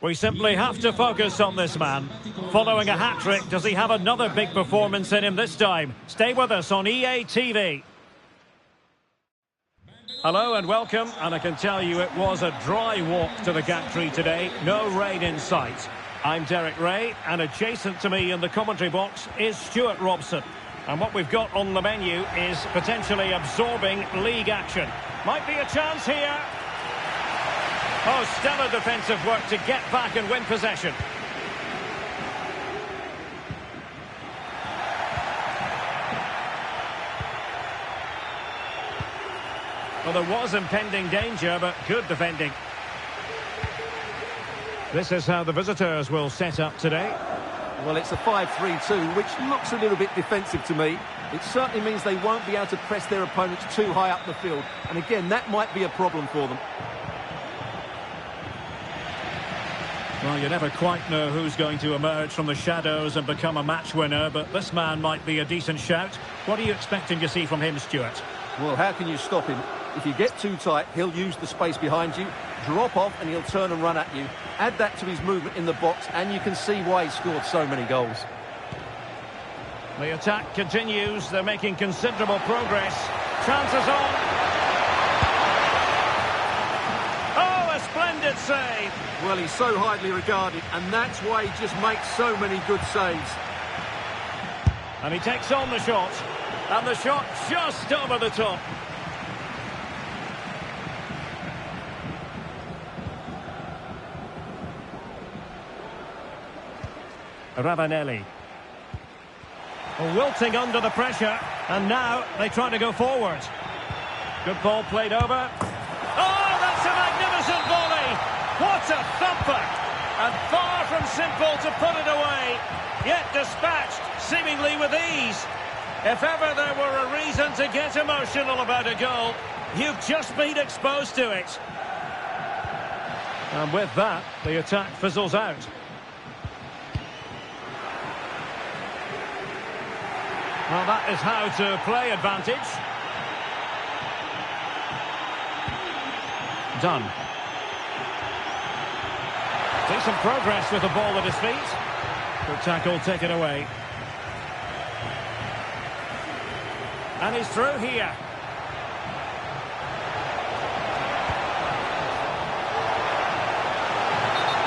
We simply have to focus on this man. Following a hat-trick, does he have another big performance in him this time? Stay with us on EA TV. Hello and welcome, and I can tell you it was a dry walk to the gantry today. No rain in sight. I'm Derek Ray, and adjacent to me in the commentary box is Stuart Robson. And what we've got on the menu is potentially absorbing league action. Might be a chance here. Oh, stellar defensive work to get back and win possession. Well, there was impending danger, but good defending. This is how the visitors will set up today. Well, it's a 5-3-2, which looks a little bit defensive to me. It certainly means they won't be able to press their opponents too high up the field. And again, that might be a problem for them. Well, you never quite know who's going to emerge from the shadows and become a match winner, but this man might be a decent shout. What are you expecting to see from him, Stuart? Well, how can you stop him? If you get too tight, he'll use the space behind you, drop off, and he'll turn and run at you. Add that to his movement in the box, and you can see why he scored so many goals. The attack continues. They're making considerable progress. Chances on. Oh, a splendid save. Well, he's so highly regarded, and that's why he just makes so many good saves. And he takes on the shot. And the shot just over the top. Ravanelli. Wilting under the pressure, and now they try to go forward. Good ball played over. Oh, that's a magnificent volley! What a thumper! And far from simple to put it away, yet dispatched seemingly with ease. If ever there were a reason to get emotional about a goal, you've just been exposed to it. And with that, the attack fizzles out. Well, that is how to play advantage. Done. Decent progress with the ball at his feet. Good tackle taken away. And he's through here.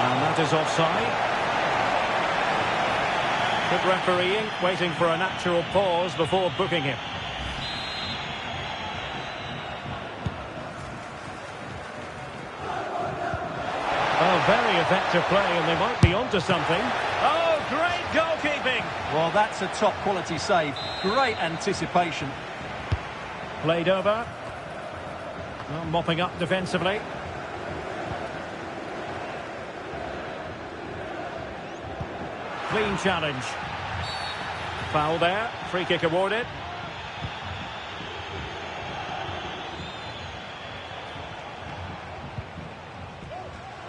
And that is offside. Good refereeing, waiting for a natural pause before booking him. Oh, very effective play, and they might be onto something. Oh, great goalkeeping! Well, that's a top-quality save. Great anticipation. Played over. Well, mopping up defensively. Clean challenge. Foul there. Free kick awarded.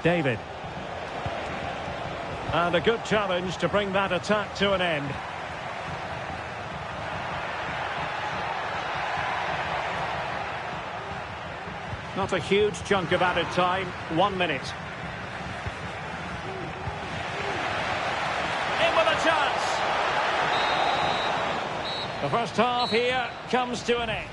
David. And a good challenge to bring that attack to an end. Not a huge chunk of added time. 1 minute. In with a chance. The first half here comes to an end.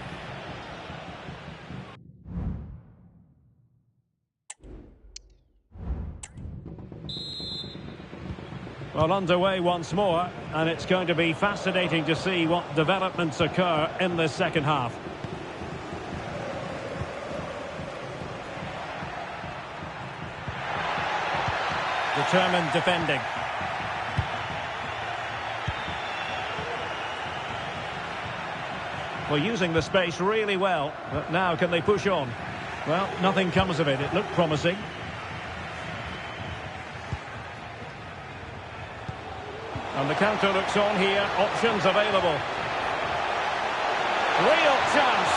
Well, underway once more, and it's going to be fascinating to see what developments occur in the second half. Determined defending. Well, using the space really well, but now can they push on? Well, nothing comes of it. It looked promising. And the counter looks on here. Options available. Real chance.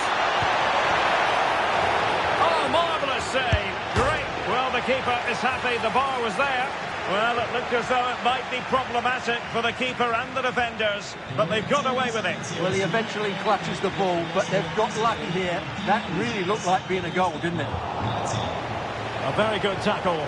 Oh, marvellous save. Great. Well, the keeper is happy. The bar was there. Well, it looked as though it might be problematic for the keeper and the defenders, but they've got away with it. Well, he eventually clutches the ball, but they've got lucky here. That really looked like being a goal, didn't it? A very good tackle.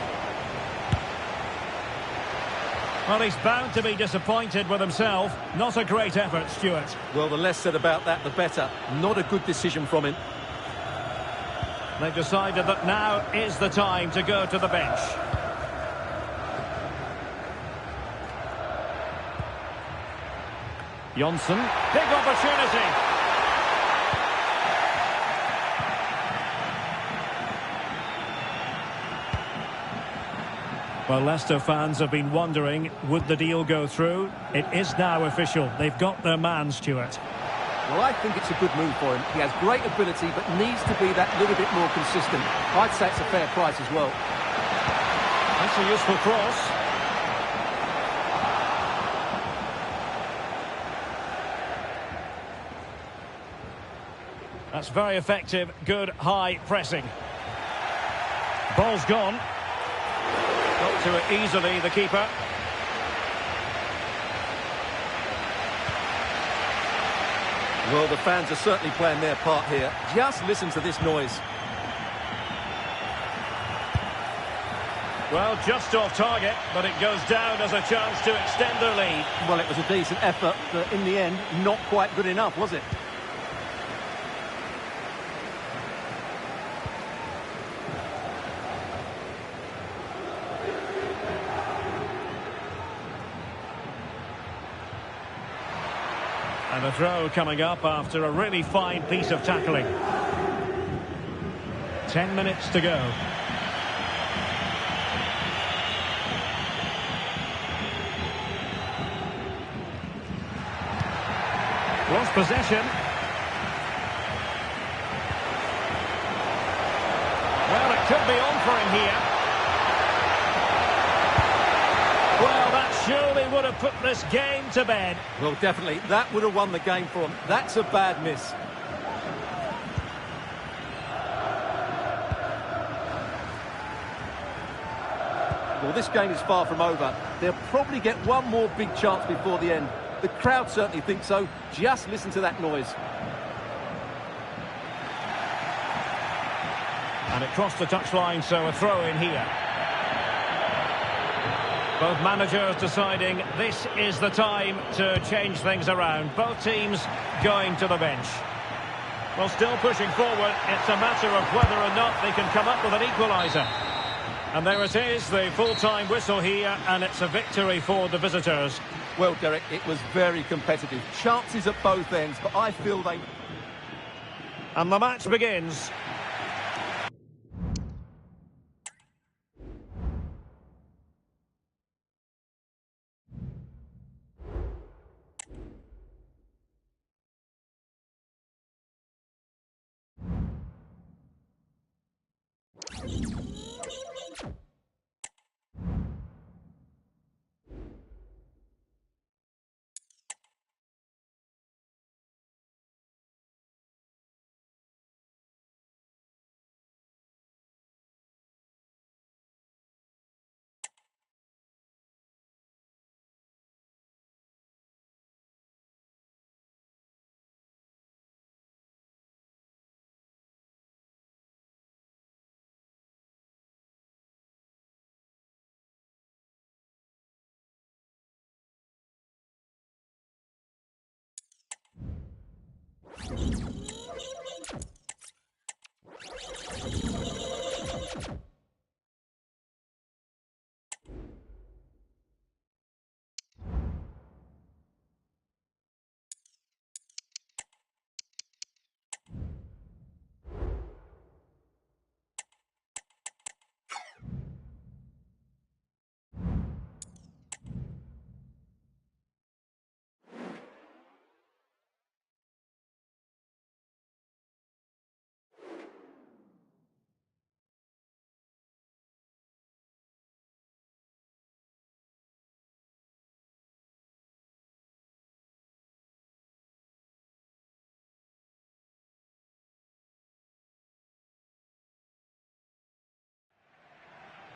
Well, he's bound to be disappointed with himself. Not a great effort, Stuart. Well, the less said about that, the better. Not a good decision from him. They've decided that now is the time to go to the bench. Johnson, big opportunity. Well, Leicester fans have been wondering, would the deal go through? It is now official. They've got their man, Stuart. Well, I think it's a good move for him. He has great ability, but needs to be that little bit more consistent. I'd say it's a fair price as well. That's a useful cross. That's very effective, good high pressing. Ball's gone. Got to it easily, the keeper. Well, the fans are certainly playing their part here. Just listen to this noise. Well, just off target, but it goes down as a chance to extend their lead. Well, it was a decent effort, but in the end, not quite good enough, was it? And a throw coming up after a really fine piece of tackling. 10 minutes to go. Lost possession. Well, it could be on for him here. Well, that surely would have put this game to bed. Well, definitely. That would have won the game for him. That's a bad miss. Well, this game is far from over. They'll probably get one more big chance before the end. The crowd certainly think so. Just listen to that noise. And it crossed the touchline, so a throw in here. Both managers deciding this is the time to change things around. Both teams going to the bench. Well, still pushing forward. It's a matter of whether or not they can come up with an equaliser. And there it is, the full-time whistle here, and it's a victory for the visitors. Well, Derek, it was very competitive. Chances at both ends, but I feel they... And the match begins.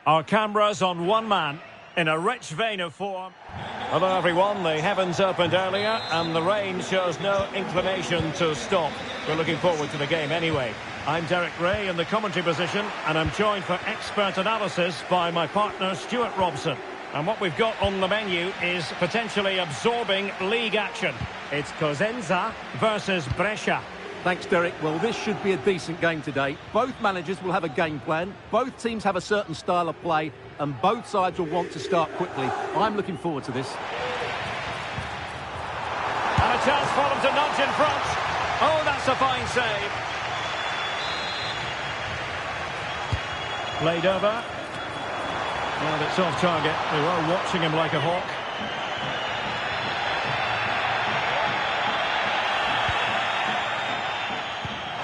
Our cameras on one man in a rich vein of form. Hello everyone, the heavens opened earlier and the rain shows no inclination to stop. We're looking forward to the game anyway. I'm Derek Ray in the commentary position and I'm joined for expert analysis by my partner Stuart Robson. And what we've got on the menu is potentially absorbing league action. It's Cosenza versus Brescia. Thanks, Derek. Well, this should be a decent game today. Both managers will have a game plan. Both teams have a certain style of play. And both sides will want to start quickly. I'm looking forward to this. And a chance for them to nudge in front. Oh, that's a fine save. Played over. Well, it's off target. They were watching him like a hawk.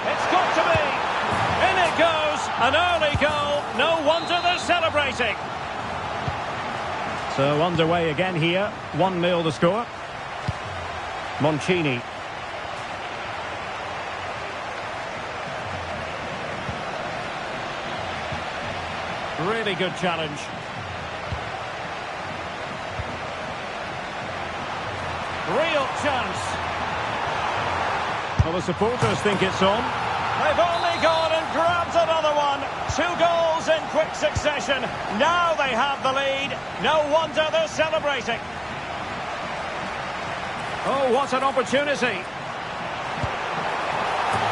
It's got to be. In it goes. An early goal. No wonder they're celebrating. So underway again here. 1-0 the score. Moncini. Really good challenge. Real chance. Well, the supporters think it's on. They've only gone and grabbed another one. 2 goals in quick succession. Now they have the lead. No wonder they're celebrating. Oh, what an opportunity.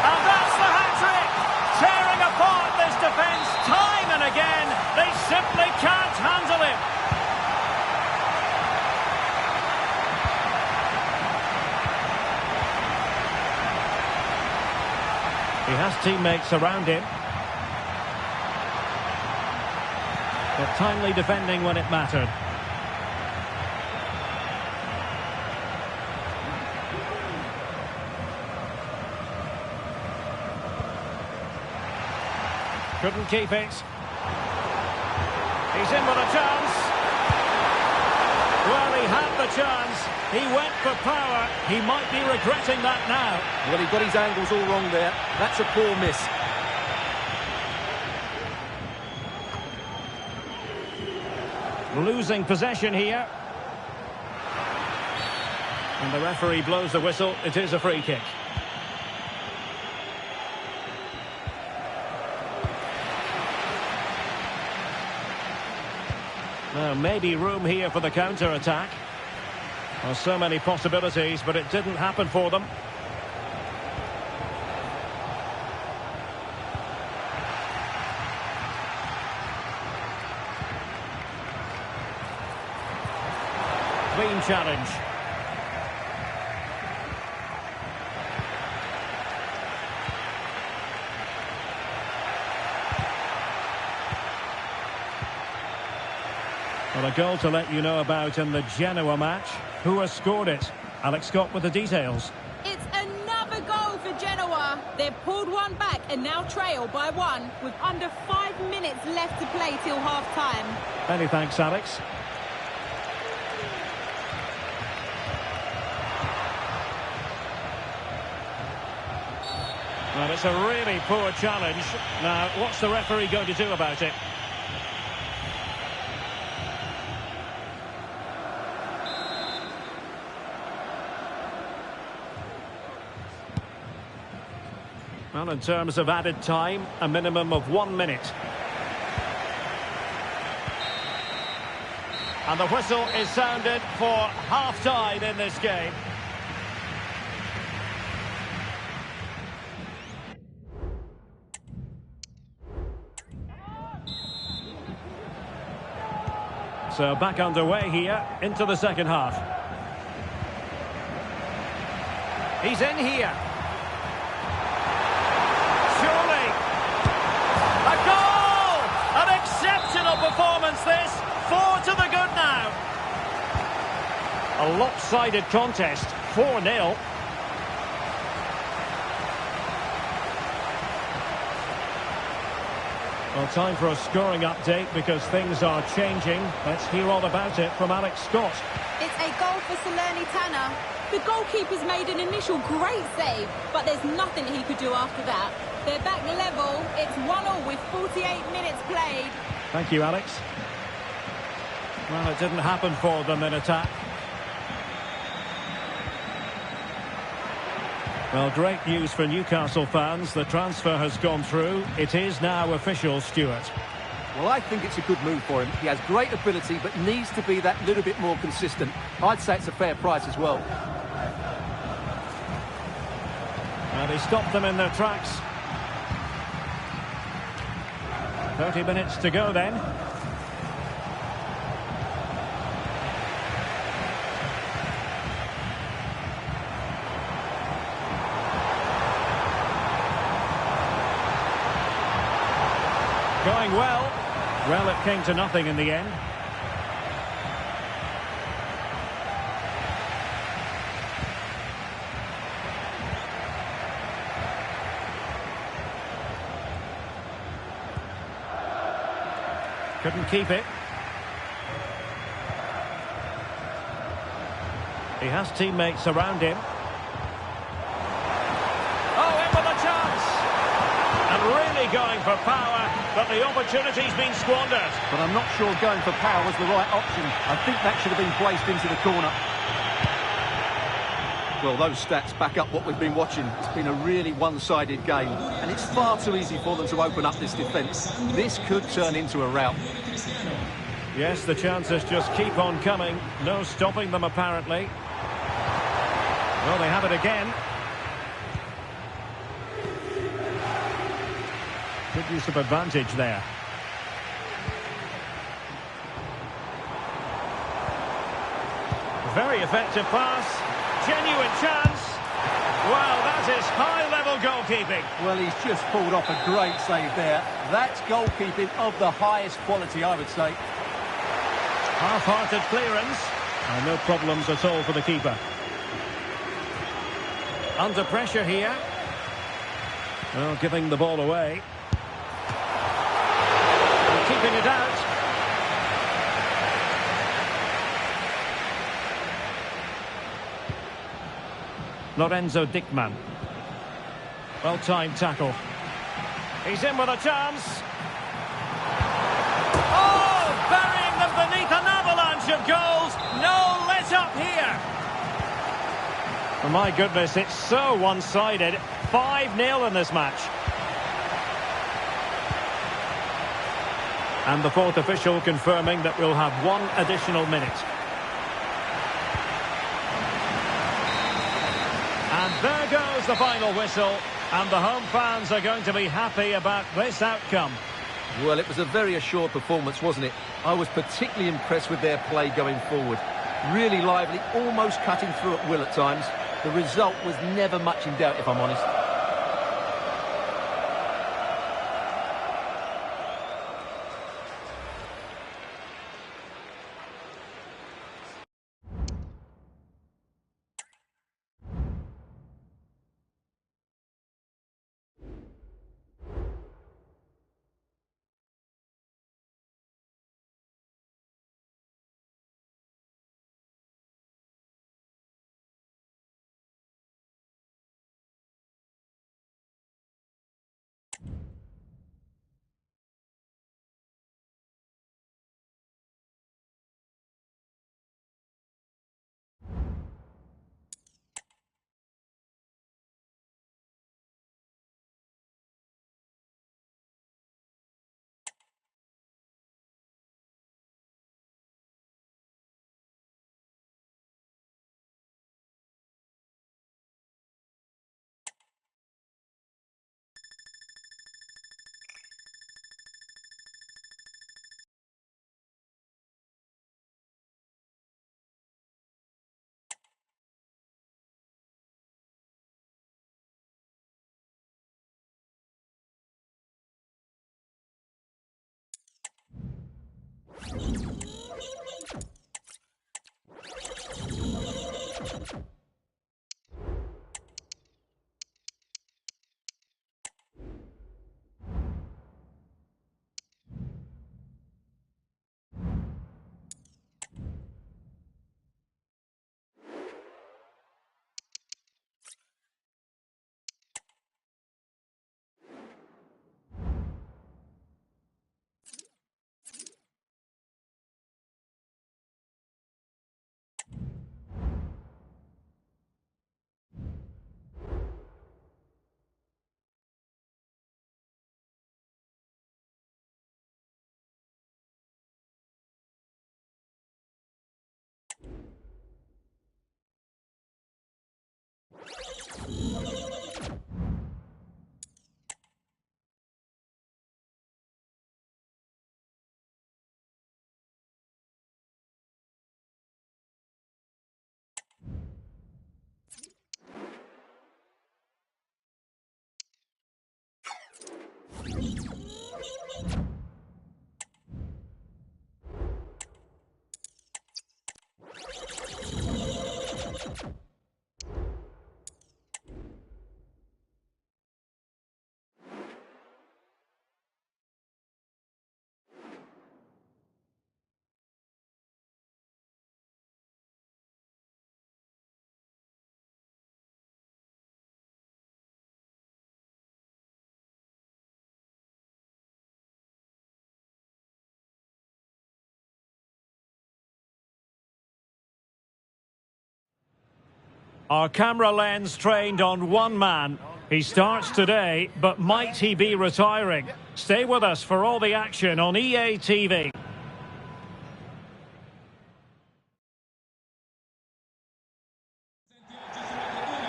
And that's the hat-trick. Tearing apart this defence time and again. They simply can't handle it. He has teammates around him. But timely defending when it mattered. Couldn't keep it. He's in with a chance. Well, he had the chance. He went for power. He might be regretting that now. Well, he got his angles all wrong there. That's a poor miss. Losing possession here. And the referee blows the whistle. It is a free kick. Now, maybe room here for the counter-attack. Well, so many possibilities, but it didn't happen for them. Clean challenge. Well, a goal to let you know about in the Genoa match. Who has scored it? Alex Scott with the details. It's another goal for Genoa. They've pulled one back and now trail by 1 with under 5 minutes left to play till half-time. Many thanks, Alex. Well, it's a really poor challenge. Now, what's the referee going to do about it? Well, in terms of added time, a minimum of 1 minute. And the whistle is sounded for half-time in this game. So back underway here into the second half. He's in here. Surely. A goal! An exceptional performance this. 4 to the good now. A lopsided contest. 4-0. Well, time for a scoring update because things are changing. Let's hear all about it from Alex Scott. It's a goal for Silian. The goalkeeper's made an initial great save, but there's nothing he could do after that. They're back level. It's 1-1 with 48 minutes played. Thank you, Alex. Well, it didn't happen for them in attack. Well, great news for Newcastle fans. The transfer has gone through. It is now official, Stuart. Well, I think it's a good move for him. He has great ability, but needs to be that little bit more consistent. I'd say it's a fair price as well. And he stopped them in their tracks. 30 minutes to go then. Going well. Well, it came to nothing in the end. Couldn't keep it. He has teammates around him. Oh, in with a chance! And really going for power, but the opportunity's been squandered. But I'm not sure going for power was the right option. I think that should have been placed into the corner. Well, those stats back up what we've been watching. It's been a really one-sided game, and it's far too easy for them to open up this defence. This could turn into a rout. Yes, the chances just keep on coming. No stopping them, apparently. Well, they have it again. Good use of advantage there. Very effective pass. Genuine chance. Well, that is high-level goalkeeping. Well, he's just pulled off a great save there. That's goalkeeping of the highest quality, I would say. Half-hearted clearance. And no problems at all for the keeper. Under pressure here. Well, giving the ball away. And keeping it out. Lorenzo Dickman. Well-timed tackle. He's in with a chance. Oh, burying them beneath an avalanche of goals. No let-up here. Oh, my goodness, it's so one-sided. 5-0 in this match. And the fourth official confirming that we'll have one additional minute. And there goes the final whistle, and the home fans are going to be happy about this outcome. Well, it was a very assured performance, wasn't it? I was particularly impressed with their play going forward. Really lively, almost cutting through at will at times. The result was never much in doubt, if I'm honest. Our camera lens trained on one man. He starts today, but might he be retiring? Stay with us for all the action on EA TV.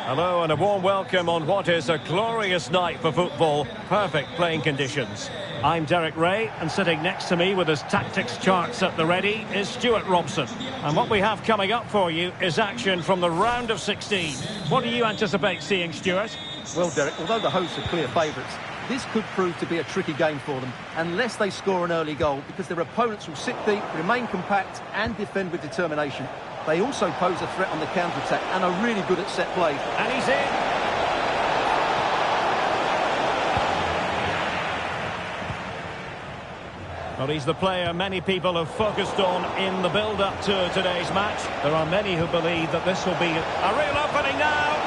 Hello and a warm welcome on what is a glorious night for football. Perfect playing conditions. I'm Derek Ray, and sitting next to me with his tactics charts at the ready is Stuart Robson. And what we have coming up for you is action from the round of 16. What do you anticipate seeing, Stuart? Well, Derek, although the hosts are clear favourites, this could prove to be a tricky game for them unless they score an early goal, because their opponents will sit deep, remain compact and defend with determination. They also pose a threat on the counter-attack and are really good at set play. And he's in. Well, he's the player many people have focused on in the build-up to today's match. There are many who believe that this will be a real opening now.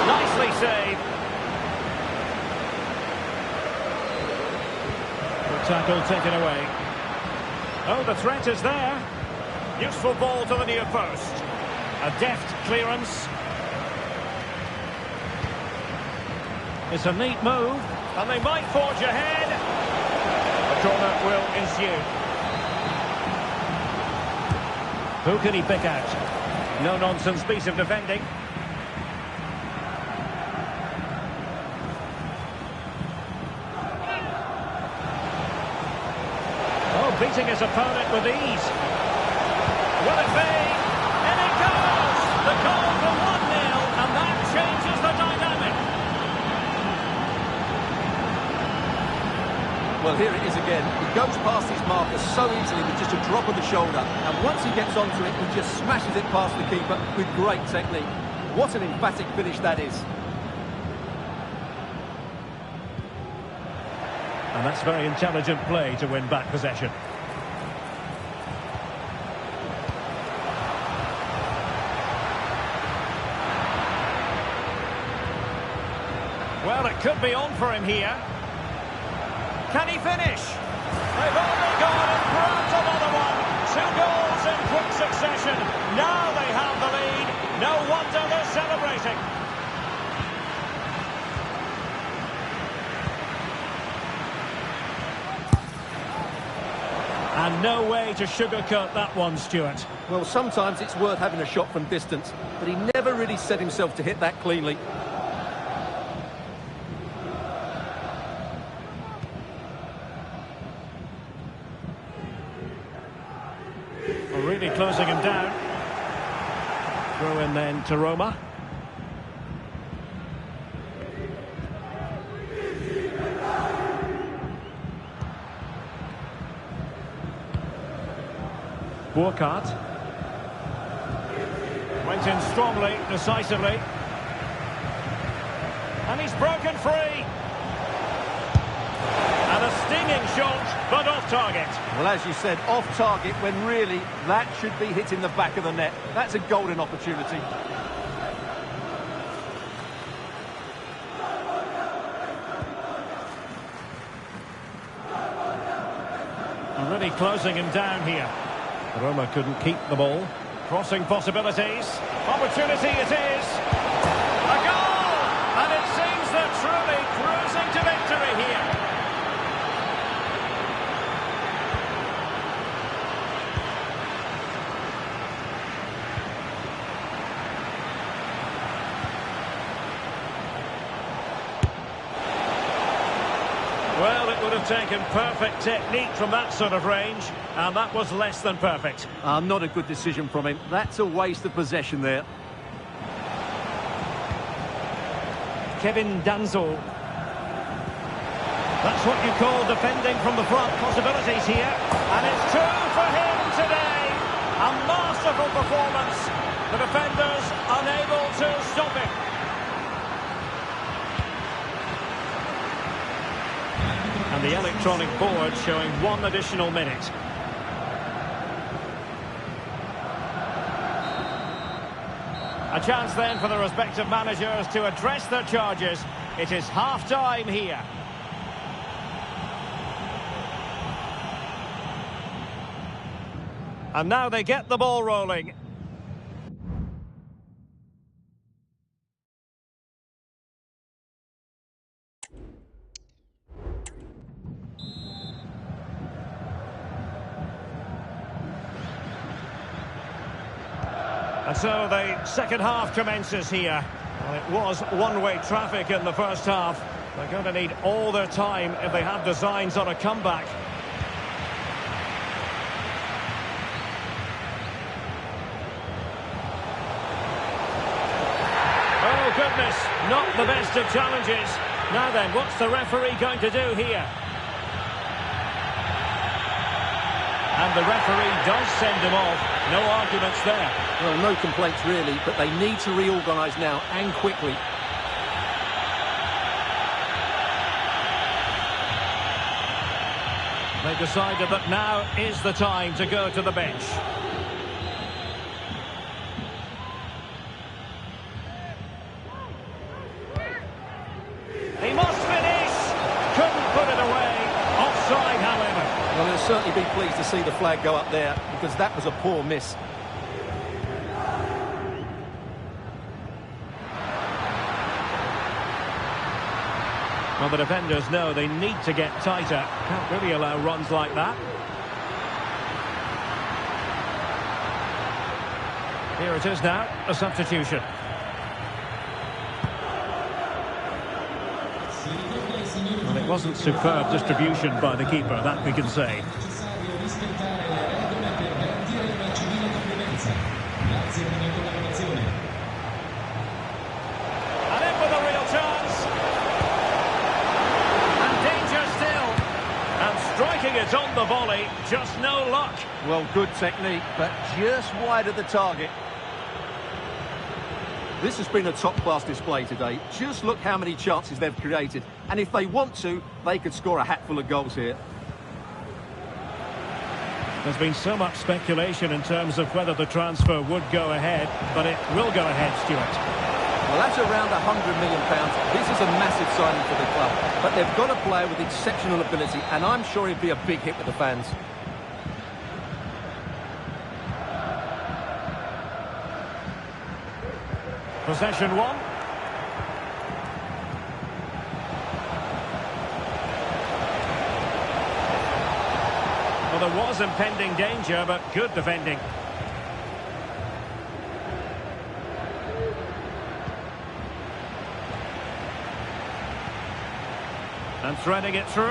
Nicely saved. The tackle taken away. Oh, the threat is there. Useful ball to the near post. A deft clearance. It's a neat move, and they might forge ahead. A corner will ensue. Who can he pick out? No-nonsense piece of defending. Beating his opponent with ease. Will it be? In it goes! The goal for 1-0, and that changes the dynamic. Well, here it is again. He goes past his marker so easily with just a drop of the shoulder. And once he gets onto it, he just smashes it past the keeper with great technique. What an emphatic finish that is. And that's very intelligent play to win back possession. Well, it could be on for him here. Can he finish? They've only gone and grabbed another one. 2 goals in quick succession. Now they have the lead. No wonder they're celebrating. And no way to sugarcoat that one, Stuart. Well, sometimes it's worth having a shot from distance, but he never really set himself to hit that cleanly. Really closing him down. Throw in then to Roma. Burkhardt. Went in strongly, decisively. And he's broken free. And a stinging shot, but off target. Well, as you said, off target when really that should be hitting the back of the net. That's a golden opportunity. And really closing him down here. Roma couldn't keep the ball. Crossing possibilities. Opportunity it is. A goal! And it seems they're truly cruising to victory here. Well, it would have taken perfect technique from that sort of range, and that was less than perfect. Not a good decision from him. That's a waste of possession there. Kevin Danzo. That's what you call defending from the front. Possibilities here. And it's two for him today. A masterful performance. The defenders unable to stop him. And the electronic board showing 1 additional minute. A chance then for the respective managers to address their charges. It is half-time here. And now they get the ball rolling. And so the second half commences here. Well, it was one-way traffic in the first half. They're going to need all their time if they have designs on a comeback. Oh, goodness, not the best of challenges. Now then, what's the referee going to do here? And the referee does send him off. No arguments there. Well, no complaints really, but they need to reorganise now, and quickly. They decided that now is the time to go to the bench. He must finish! Couldn't put it away. Offside, however. Well, they'll certainly be pleased to see the flag go up there, because that was a poor miss. Well, the defenders know they need to get tighter. Can't really allow runs like that. Here it is now, a substitution. Well, it wasn't superb distribution by the keeper, that we can say. And in with a real chance. And danger still. And striking it on the volley, just no luck. Well, good technique, but just wide of the target. This has been a top-class display today. Just look how many chances they've created. And if they want to, they could score a hatful of goals here. There's been so much speculation in terms of whether the transfer would go ahead, but it will go ahead, Stuart. Well, that's around £100 million. This is a massive signing for the club. But they've got a player with exceptional ability, and I'm sure he'd be a big hit with the fans. Possession one. Well, there was impending danger, but good defending. And threading it through.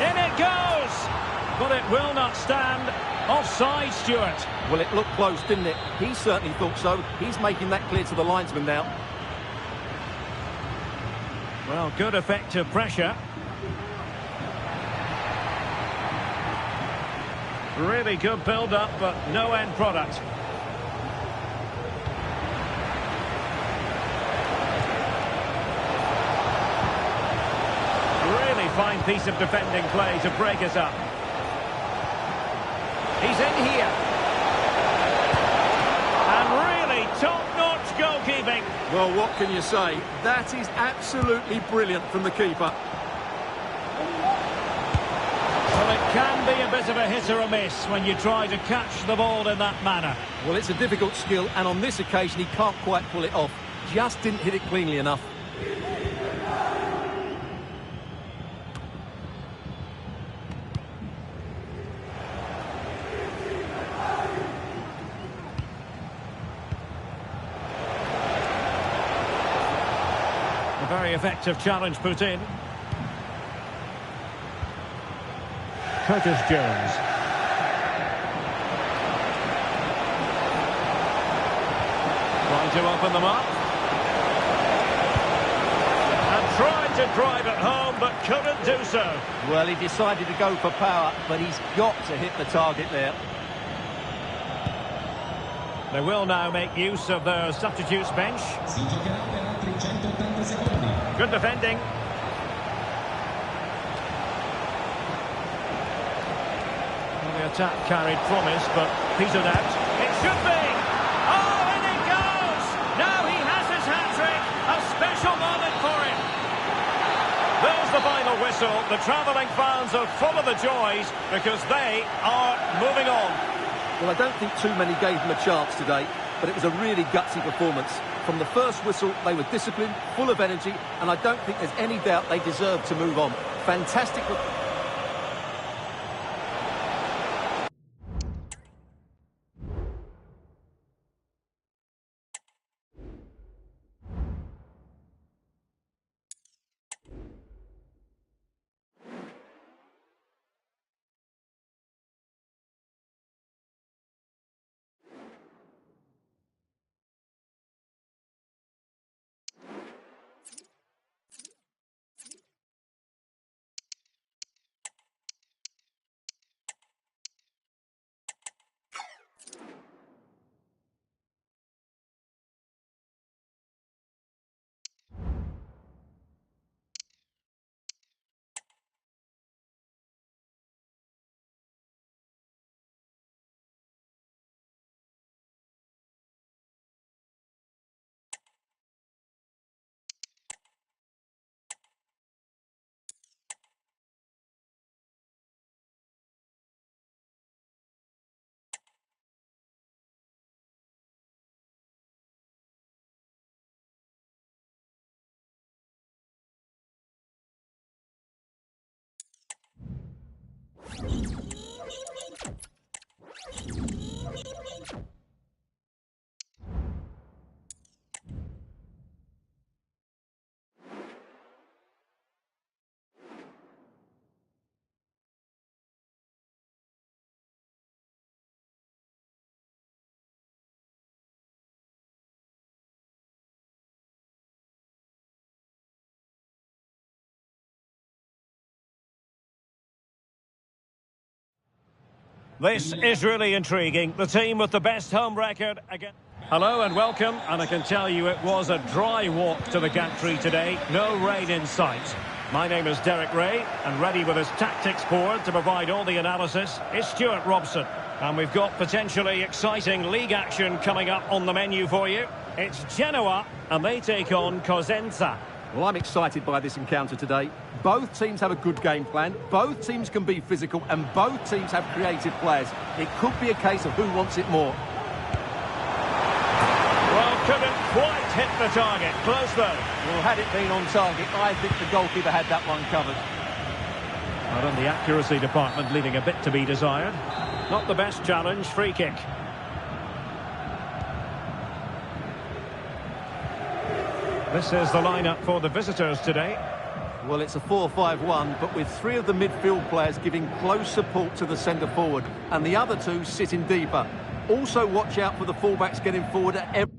In it goes! But it will not stand. Offside, Stuart. Well, it looked close, didn't it? He certainly thought so. He's making that clear to the linesman now. Well, good effective pressure. Really good build-up, but no end product. Really fine piece of defending play to break us up. He's in here. And really top-notch goalkeeping. Well, what can you say? That is absolutely brilliant from the keeper. Well, it can be a bit of a hit or a miss when you try to catch the ball in that manner. Well, it's a difficult skill, and on this occasion he can't quite pull it off. Just didn't hit it cleanly enough. A very effective challenge put in. Curtis Jones. Trying to open them up. Tried to drive it home, but couldn't do so. Well, he decided to go for power, but he's got to hit the target there. They will now make use of their substitutes bench. Good defending. Well, the attack carried promise, but petered out. It should be! Oh, and it goes! Now he has his hat-trick. A special moment for him. There's the final whistle. The travelling fans are full of the joys because they are moving on. Well, I don't think too many gave him a chance today, but it was a really gutsy performance. From the first whistle, they were disciplined, full of energy, and I don't think there's any doubt they deserve to move on. Fantastic. This is really intriguing. The team with the best home record again. Hello and welcome, and I can tell you it was a dry walk to the gantry today. No rain in sight. My name is Derek Ray, and ready with his tactics board to provide all the analysis is Stuart Robson. And we've got potentially exciting league action coming up on the menu for you. It's Genoa, and they take on Cosenza. Well, I'm excited by this encounter today. Both teams have a good game plan, both teams can be physical, and both teams have creative players. It could be a case of who wants it more. Well, couldn't quite hit the target. Close though. Well, had it been on target, I think the goalkeeper had that one covered. Not in the accuracy department, leaving a bit to be desired. Not the best challenge, free kick. This is the lineup for the visitors today. Well, it's a 4-5-1, but with three of the midfield players giving close support to the centre forward, and the other two sitting deeper. Also watch out for the fullbacks getting forward at every...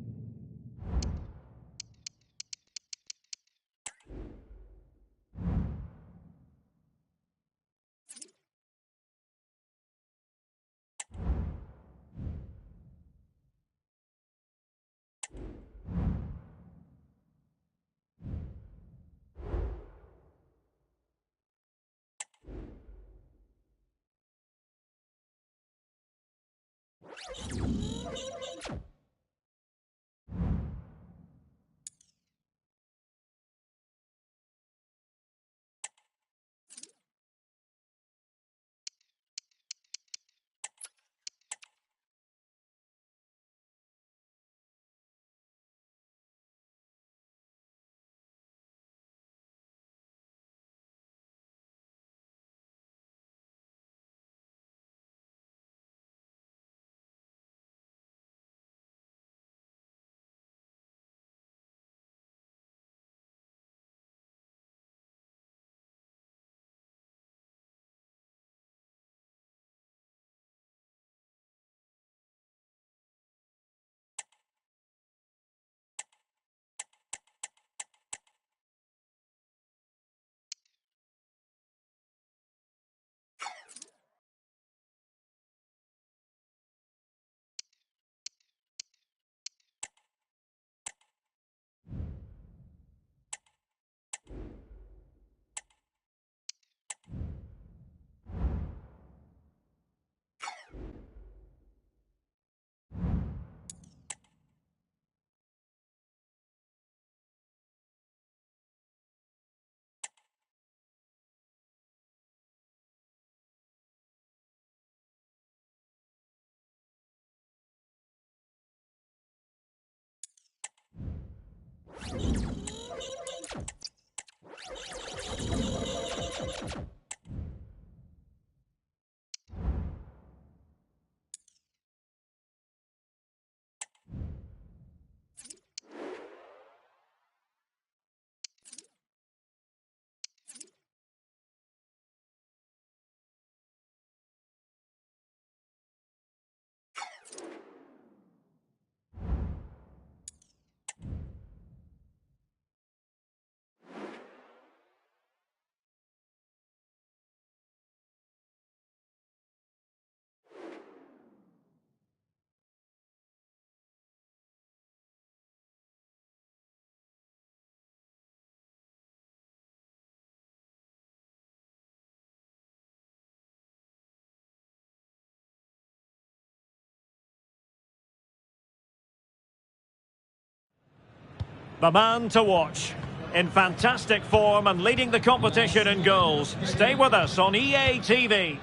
The man to watch. In fantastic form and leading the competition in goals. Stay with us on EA TV.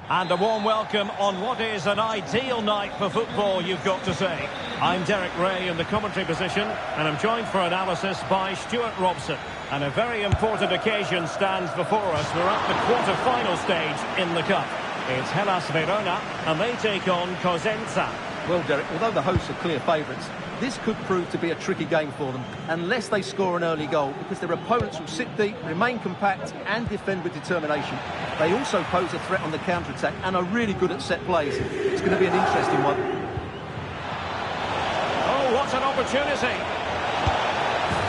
And a warm welcome on what is an ideal night for football, you've got to say. I'm Derek Ray in the commentary position, and I'm joined for analysis by Stuart Robson. And a very important occasion stands before us. We're at the quarter-final stage in the Cup. It's Hellas Verona, and they take on Cosenza. Well, Derek, although the hosts are clear favourites, this could prove to be a tricky game for them, unless they score an early goal, because their opponents will sit deep, remain compact and defend with determination. They also pose a threat on the counter-attack and are really good at set plays. It's going to be an interesting one. Oh, what an opportunity!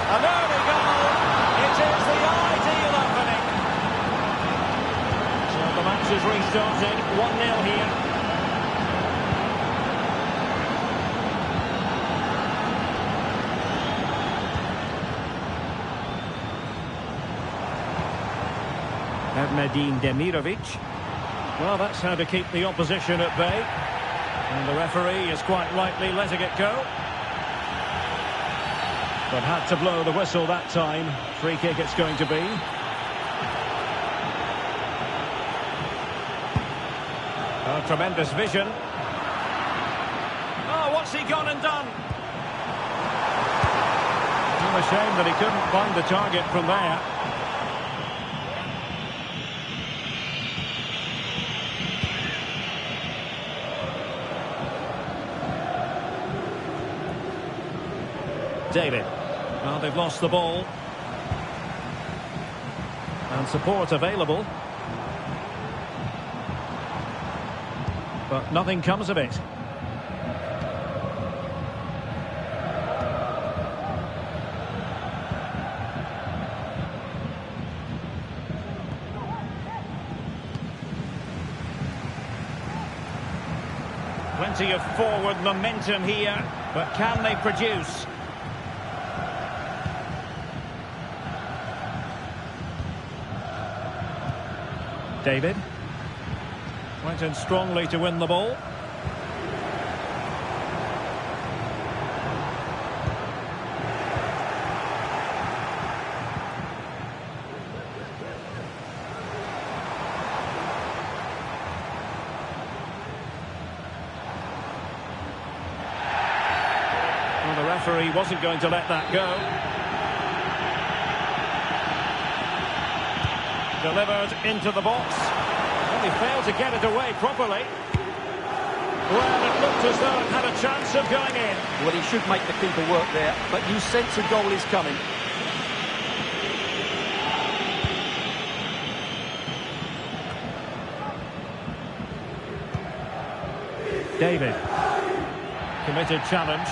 An early goal! It is the ideal opening! So the match is restarted, 1-0 here. Nadine Demirovic. Well, that's how to keep the opposition at bay. And the referee is quite rightly letting it go. But had to blow the whistle that time. Free kick it's going to be. Oh, tremendous vision. Oh, what's he gone and done? Oh, a shame that he couldn't find the target from there. David. Well, they've lost the ball. And support available. But nothing comes of it. Plenty of forward momentum here, but can they produce? David went in strongly to win the ball. Well, the referee wasn't going to let that go. Delivered into the box. Well, he failed to get it away properly. Well, it looked as though it had a chance of going in. Well, he should make the keeper work there, but you sense a goal is coming. David. Committed challenge.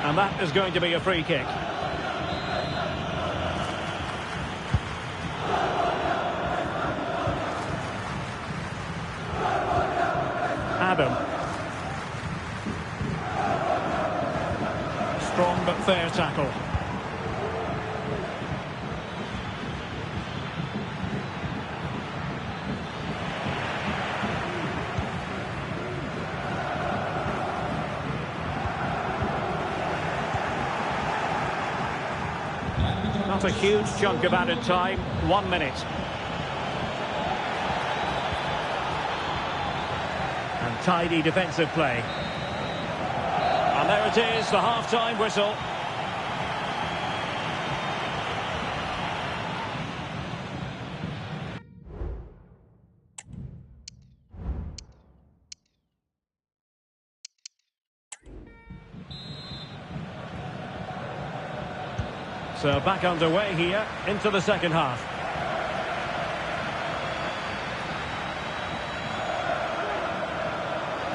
And that is going to be a free kick. Adam. Strong but fair tackle. Not a huge chunk of added time, 1 minute. tidy defensive play. And there it is, the half-time whistle. So back underway here into the second half.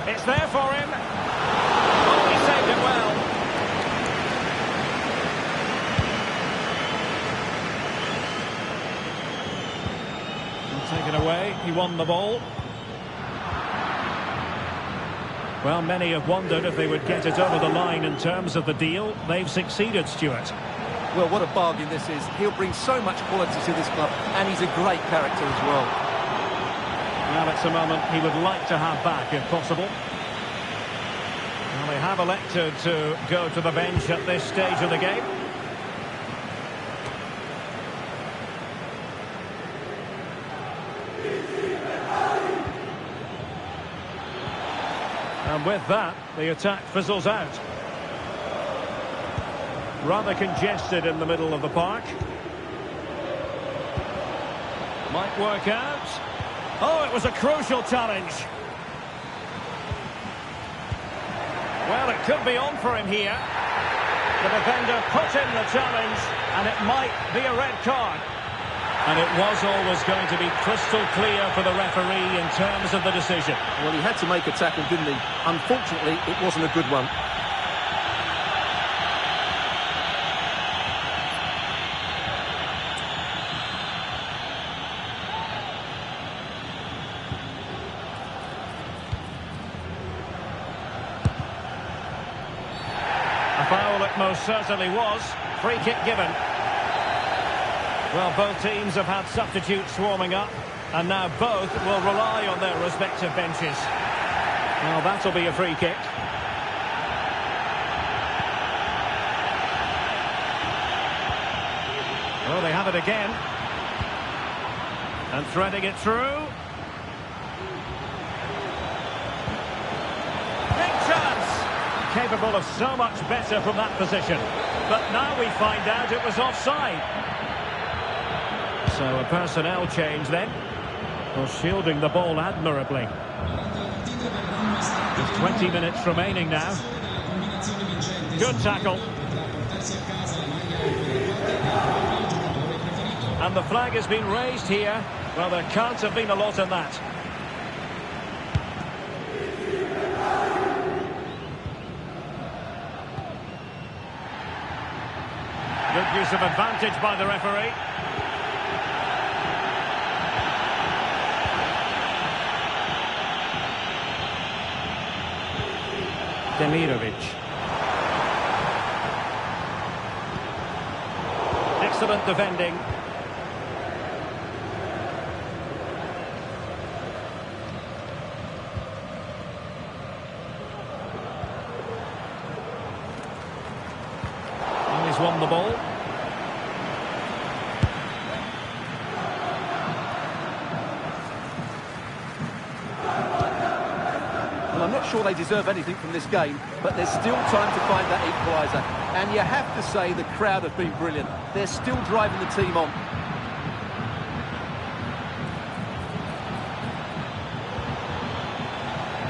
It's there for him. Oh, he saved it well. Taken away, he won the ball. Well, many have wondered if they would get it over the line in terms of the deal. They've succeeded, Stuart. Well, what a bargain this is. He'll bring so much quality to this club, and he's a great character as well. Well, it's a moment he would like to have back, if possible. Well, they have elected to go to the bench at this stage of the game. And with that, the attack fizzles out. Rather congested in the middle of the park. Might work out. Oh, it was a crucial challenge. Well, it could be on for him here. The defender put in the challenge, and it might be a red card. And it was always going to be crystal clear for the referee in terms of the decision. Well, he had to make a tackle, didn't he? Unfortunately, it wasn't a good one. Foul it most certainly was. Free kick given. Well, both teams have had substitutes swarming up, and now both will rely on their respective benches. Well, that'll be a free kick. Oh, they have it again. And threading it through. Capable of so much better from that position. But now we find out it was offside. So a personnel change then. Well, shielding the ball admirably. There's 20 minutes remaining now. Good tackle. And the flag has been raised here. Well, there can't have been a lot in that. Good use of advantage by the referee. Demirovic. Excellent defending. And he's won the ball. I'm not sure they deserve anything from this game, but there's still time to find that equaliser. And you have to say the crowd have been brilliant. They're still driving the team on.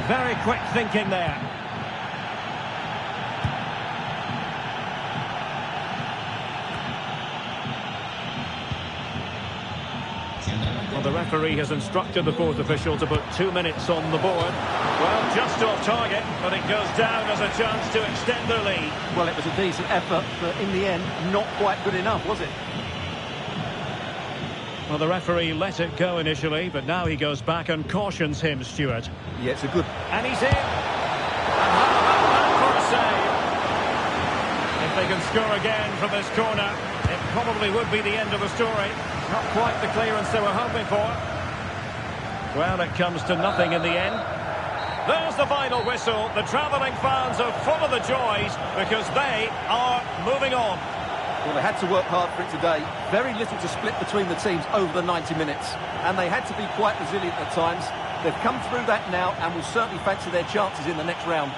Very quick thinking there. Well, the referee has instructed the fourth official to put 2 minutes on the board. Well, just off target, but it goes down as a chance to extend their lead. Well, it was a decent effort, but in the end, not quite good enough, was it? Well, the referee let it go initially, but now he goes back and cautions him, Stuart. Yeah, it's a good... And he's in. And how about that for a save? If they can score again from this corner, it probably would be the end of the story. Not quite the clearance they were hoping for. Well, it comes to nothing in the end. There's the final whistle. The travelling fans are full of the joys because they are moving on. Well, they had to work hard for it today. Very little to split between the teams over the 90 minutes. And they had to be quite resilient at times. They've come through that now and will certainly fancy their chances in the next round.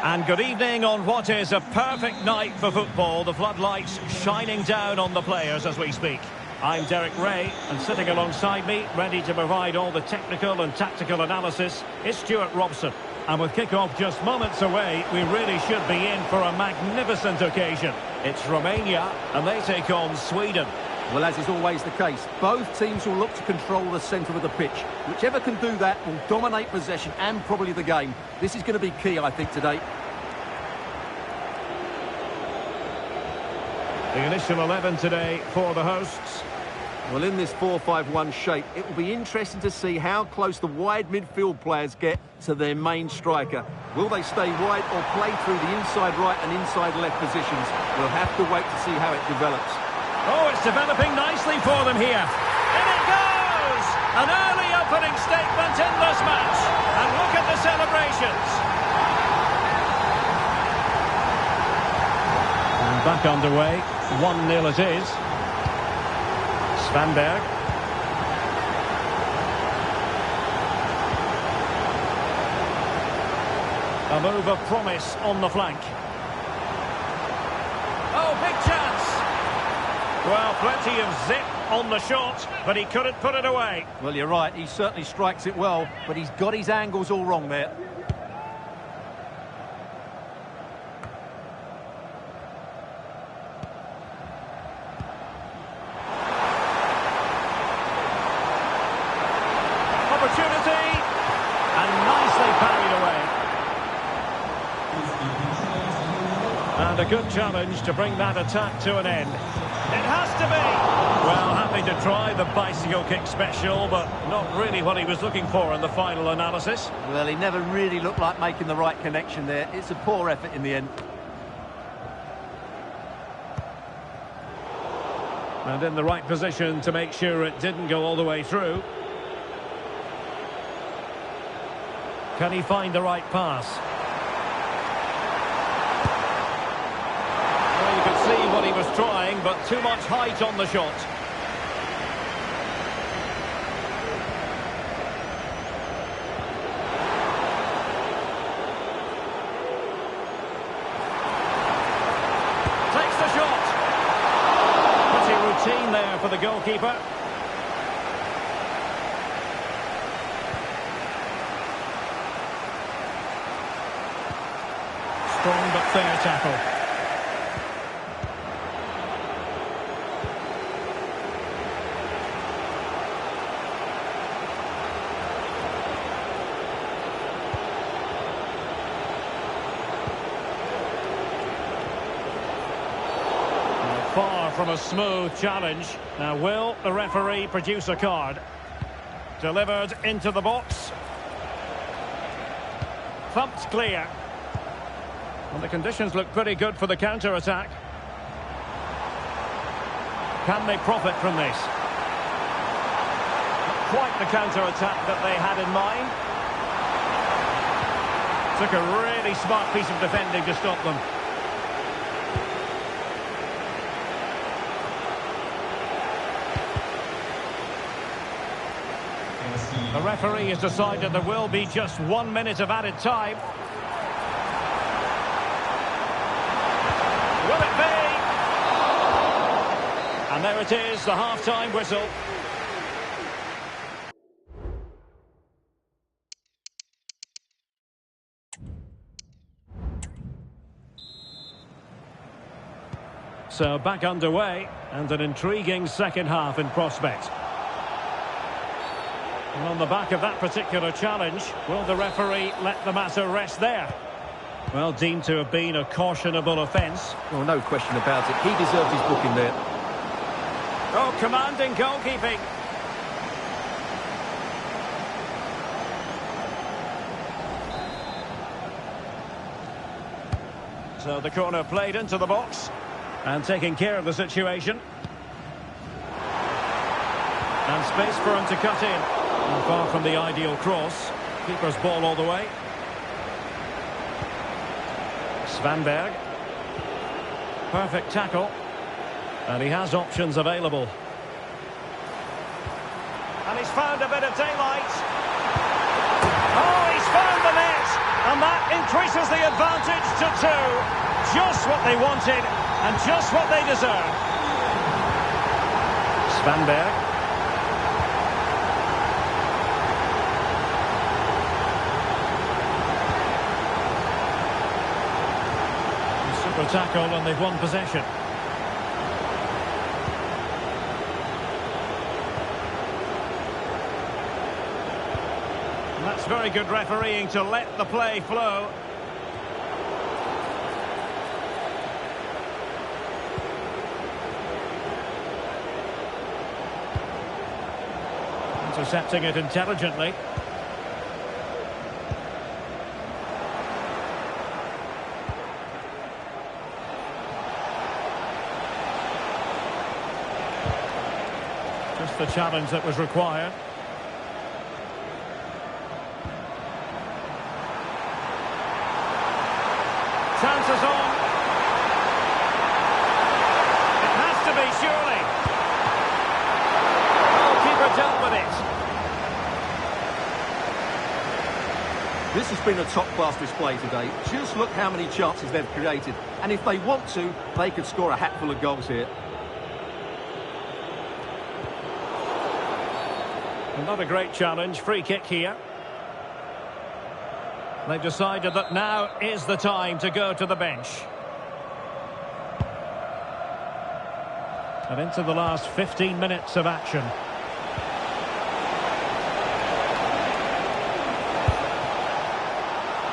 And good evening on what is a perfect night for football. The floodlights shining down on the players as we speak. I'm Derek Ray, and sitting alongside me, ready to provide all the technical and tactical analysis, is Stuart Robson. And with kick-off just moments away, we really should be in for a magnificent occasion. It's Romania, and they take on Sweden. Well, as is always the case, both teams will look to control the centre of the pitch. Whichever can do that will dominate possession and probably the game. This is going to be key, I think, today. The initial 11 today for the hosts. Well, in this 4-5-1 shape, it will be interesting to see how close the wide midfield players get to their main striker. Will they stay wide or play through the inside right and inside left positions? We'll have to wait to see how it develops. Oh, it's developing nicely for them here. In it goes! An early opening statement in this match. And look at the celebrations. And back underway. 1-0 it is. Svanberg. A move of promise on the flank. Oh, big chance. Well, plenty of zip on the shot, but he couldn't put it away. Well, you're right, he certainly strikes it well, but he's got his angles all wrong there. Opportunity, and nicely parried away. And a good challenge to bring that attack to an end. It has to be. Well, happy to try the bicycle kick special, but not really what he was looking for in the final analysis. Well, he never really looked like making the right connection there. It's a poor effort in the end. And in the right position to make sure it didn't go all the way through. Can he find the right pass? Well, you could see what he was trying, but too much height on the shot. Takes the shot. Pretty routine there for the goalkeeper. Strong but fair tackle. Far from a smooth challenge. Now, will the referee produce a card? Delivered into the box. Thumped clear. And the conditions look pretty good for the counter-attack. Can they profit from this? Not quite the counter-attack that they had in mind. Took a really smart piece of defending to stop them. The referee has decided there will be just 1 minute of added time. Will it be? And there it is, the half-time whistle. So back underway, and an intriguing second half in prospect. And on the back of that particular challenge, will the referee let the matter rest there? Well, deemed to have been a cautionable offence. Well, no question about it. He deserved his booking there. Oh, commanding goalkeeping. So the corner played into the box and taking care of the situation. And space for him to cut in. And far from the ideal cross. Keeper's ball all the way. Svanberg. Perfect tackle. And he has options available. And he's found a bit of daylight. Oh, he's found the net. And that increases the advantage to 2. Just what they wanted and just what they deserve. Svanberg. Super tackle and they've won possession. And that's very good refereeing to let the play flow. Intercepting it intelligently. Just the challenge that was required. Chances on. It has to be, surely. Goalkeeper dealt with it. This has been a top-class display today. Just look how many chances they've created. And if they want to, they could score a hatful of goals here. Another great challenge. Free kick here. They've decided that now is the time to go to the bench. And into the last 15 minutes of action.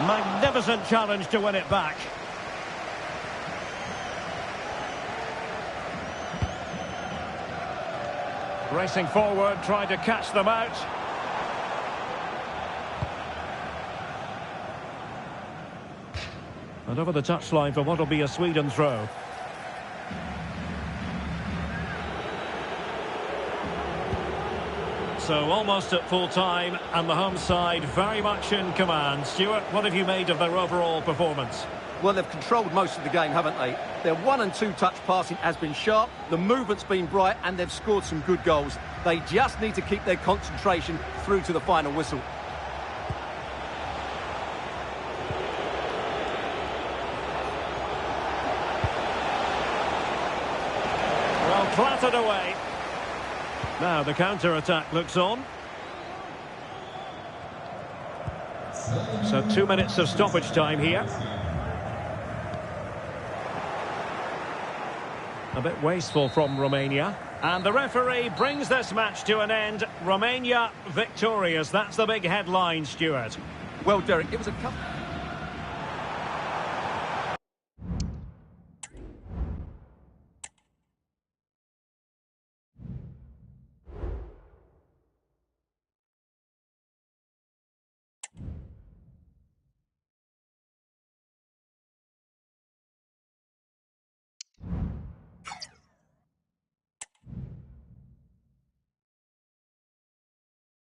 Magnificent challenge to win it back. Racing forward, trying to catch them out. And over the touchline for what will be a Sweden throw. So almost at full time, and the home side very much in command. Stuart, what have you made of their overall performance? Well, they've controlled most of the game, haven't they? Their 1- and 2-touch passing has been sharp, the movement's been bright, and they've scored some good goals. They just need to keep their concentration through to the final whistle. Well, clattered away. Now the counter-attack looks on. So 2 minutes of stoppage time here. A bit wasteful from Romania. And the referee brings this match to an end. Romania victorious. That's the big headline, Stuart. Well, Derek, it was a couple...